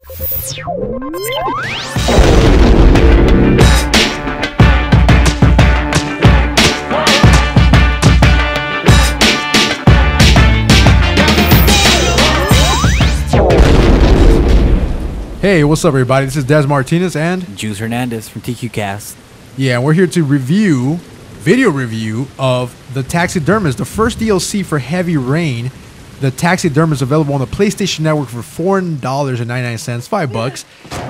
Hey, what's up, everybody? This is Des Martinez and Juice Hernandez from TQcast. Yeah, and we're here to video review of the Taxidermist, the first DLC for Heavy Rain. The Taxidermist available on the PlayStation Network for $4.99, $5,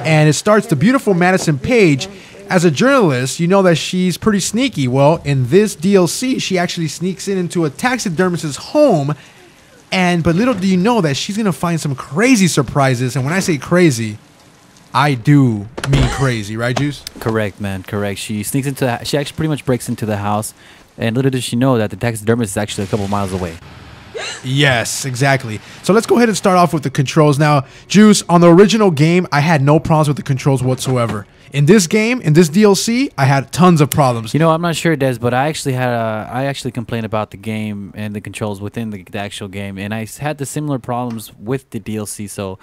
and it starts the beautiful Madison Paige. As a journalist, you know that she's pretty sneaky. Well, in this DLC, she actually sneaks into a taxidermist's home. But little do you know that she's gonna find some crazy surprises. And when I say crazy, I do mean crazy, right, Juice? Correct, man. Correct. She sneaks into she actually pretty much breaks into the house, and little does she know that the taxidermist is actually a couple miles away. Yes, exactly. So let's go ahead and start off with the controls. Now, Juice, on the original game, I had no problems with the controls whatsoever. In this game, in this DLC, I had tons of problems. You know, I'm not sure, Des, but I actually complained about the game and the controls within the actual game, and I had the similar problems with the DLC. So,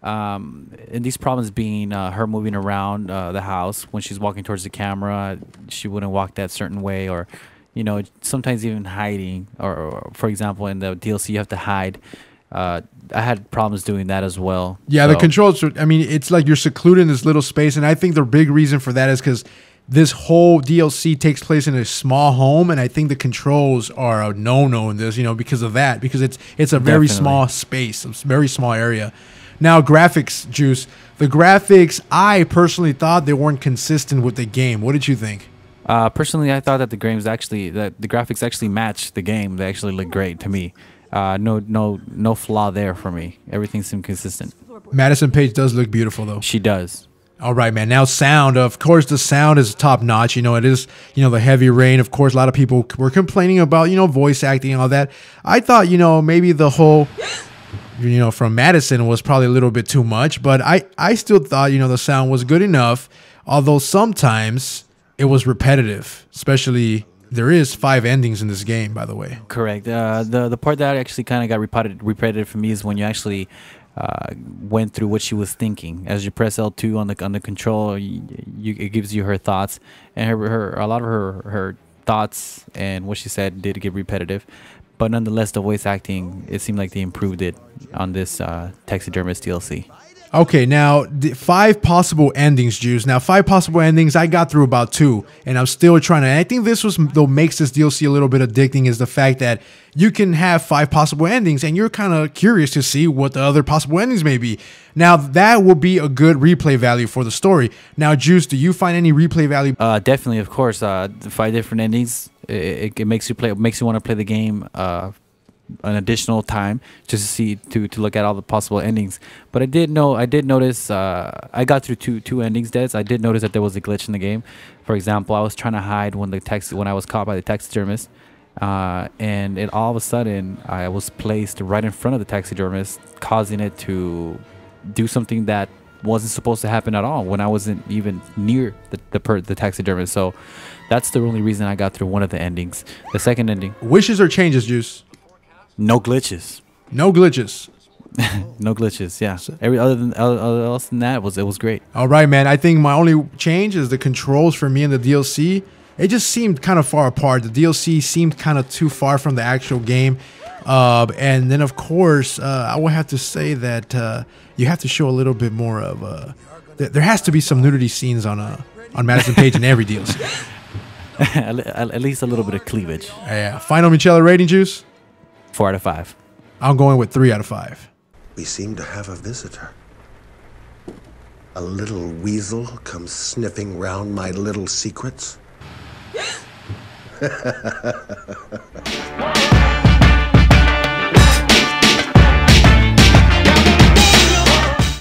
and these problems being her moving around the house when she's walking towards the camera, she wouldn't walk that certain way, or you know, sometimes even hiding, or for example, in the DLC you have to hide. I had problems doing that as well. Yeah, so the controls, I mean, it's like you're secluded in this little space, and I think the big reason for that is because this whole DLC takes place in a small home, and I think the controls are a no-no in this, you know, because of that, because it's a very small space, a very small area. Now, graphics, Juice, the graphics, I personally thought they weren't consistent with the game. What did you think? Personally, I thought that the graphics actually matched the game. They actually look great to me. No flaw there for me. Everything seemed consistent. Madison Paige does look beautiful, though. She does. All right, man. Now, sound. Of course, the sound is top notch. You know, it is, you know, the Heavy Rain. Of course, a lot of people were complaining about, you know, voice acting and all that. I thought, you know, maybe the whole, you know, from Madison was probably a little bit too much. But I still thought, you know, the sound was good enough. Although sometimes it was repetitive, especially. There is 5 endings in this game, by the way. Correct. The part that actually kind of got repetitive for me is when you actually went through what she was thinking. As you press L2 on the control, it gives you her thoughts, and a lot of her thoughts and what she said did get repetitive. But nonetheless, the voice acting, it seemed like they improved it on this Taxidermist DLC. Okay, now, 5 possible endings, Juice. Now, 5 possible endings, I got through about 2, and I'm still trying to. I think this was, though, makes this DLC a little bit addicting, is the fact that you can have 5 possible endings, and you're kind of curious to see what the other possible endings may be. Now, that will be a good replay value for the story. Now, Juice, do you find any replay value? Definitely, of course. The 5 different endings, it makes you want to play the game an additional time just to see to look at all the possible endings. But I did notice I got through two endings, Des. I did notice that there was a glitch in the game. For example, I was trying to hide when I was caught by the taxidermist, and all of a sudden I was placed right in front of the taxidermist, causing it to do something that wasn't supposed to happen at all when I wasn't even near the taxidermist. So that's the only reason I got through one of the endings. The second ending, wishes or changes, Juice? No glitches. No glitches. No glitches. Yeah. Every other else than that, it was great. All right, man. I think my only change is the controls for me in the DLC. It just seemed kind of far apart. The DLC seemed kind of too far from the actual game. And then, of course, I would have to say that you have to show a little bit more of. There has to be some nudity scenes on Madison Paige in every DLC. At least a little bit of cleavage. Yeah. Final Michelle rating, Juice? 4 out of 5. I'm going with 3 out of 5. We seem to have a visitor. A little weasel comes sniffing round my little secrets.